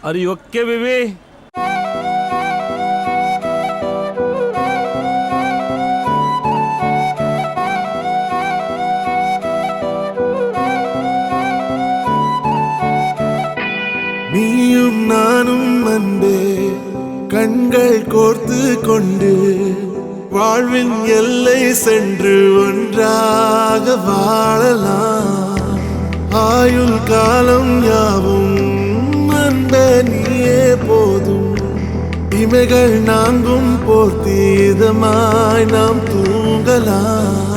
Are you okay, baby? நீயும் நானும் அன்பே கண்கள் கோர்த்து கொண்டு வாழ்வின் எல்லை சென்று ஒன்றாக வாழலாம். ஆயுள் காலம் யாவும் அன்பே நீயே போதும். இமைகள் நான்கும் போர்த்தீதமாய் நாம் தூங்கலாம்.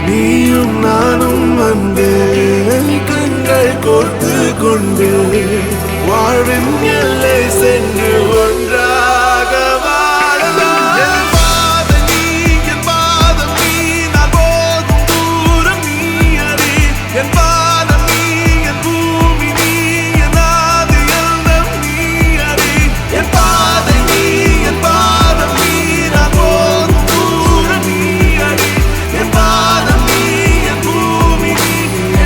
நீயும் நானும் அன்பே கண்கள் கோர்த்து கொண்டு வாழ்வின் எல்லை சென்று ஒன்றாக வாழலாம். என் பாதம் நீ, என் பாதம் நீ, நான் போகும் தூரம் நீ அறி. என் பாதம் நீ, என் பூமி நீ, என் ஆதி எல்லாம் நீ அறி. என் பாதம் நீ, என் பாதம் நீ, நான் போகும் தூரம் நீ அறி. என் பாதம் நீ, என் பூமி நீ,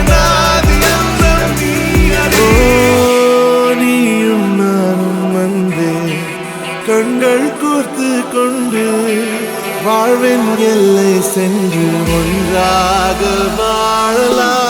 என் ஆதி எல்லாம் நீ அறி. நீயும் நானும் அன்பே கண்கள் கோர்த்து கொண்டு வாழ்வின் எல்லை சென்று ஒன்றாக வாழலாம்.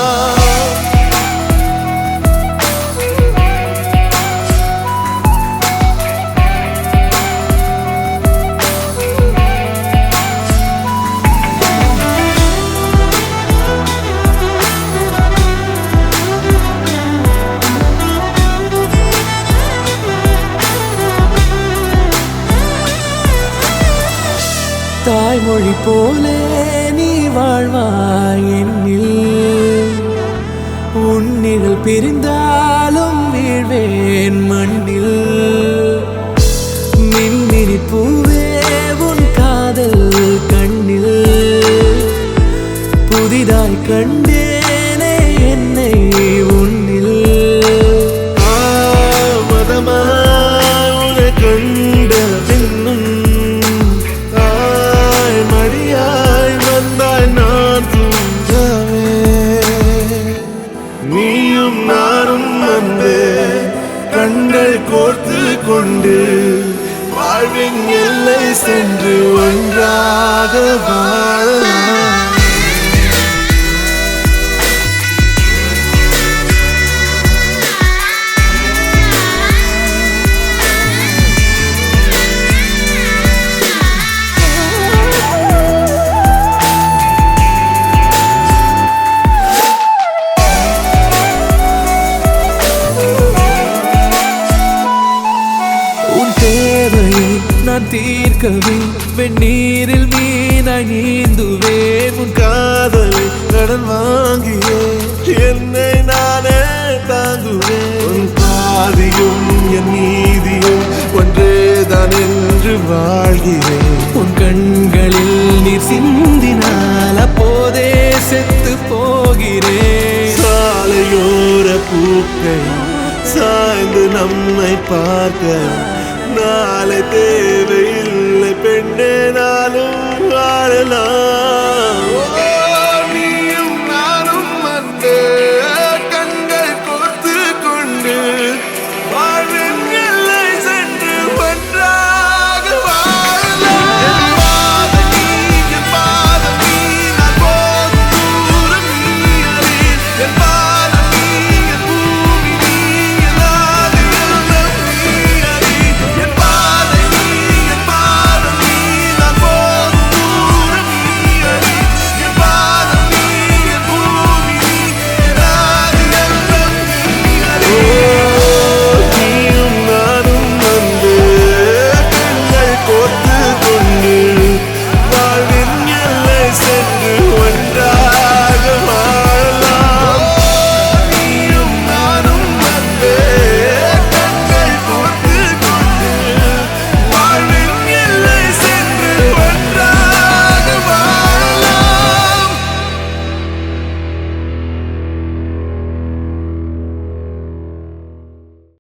தாய்மொழி போலே நீ வாழ்வாய் என்னில். உன்னிகள் பிரிந்தாலும் வீழ்வேன் மண்ணில். மின்மினி பூவே உன் காதல் கண்ணில் புதிதாய் கண்டேனே என்னை உன்னில். மதமாய் உன்னை கண்ட பின்னும் மடியாய் வந்தாய் நான் தூங்கவே. நீயும் நானும் அன்பே கண்கள் கோர்த்து கொண்டு வாழ்வின் எல்லை சென்று ஒன்றாக வாழலாம். நான் தீர்க்கவே வெந்நீரில் மீனாய் நீந்துவேன். உன் காதலை கடன் வாங்கியே என்னை நானே தாங்குவேன். உன் பாதியும் என் நீதியும் ஒன்றேதான் என்று வாழ்கிறேன். உன் கண்களில் நீர் சிந்தினால் அப்போதே செத்து போகிறேன். சாலையோர பூக்கள் சாய்ந்து நம்மை பார்க்க நாளை தேவை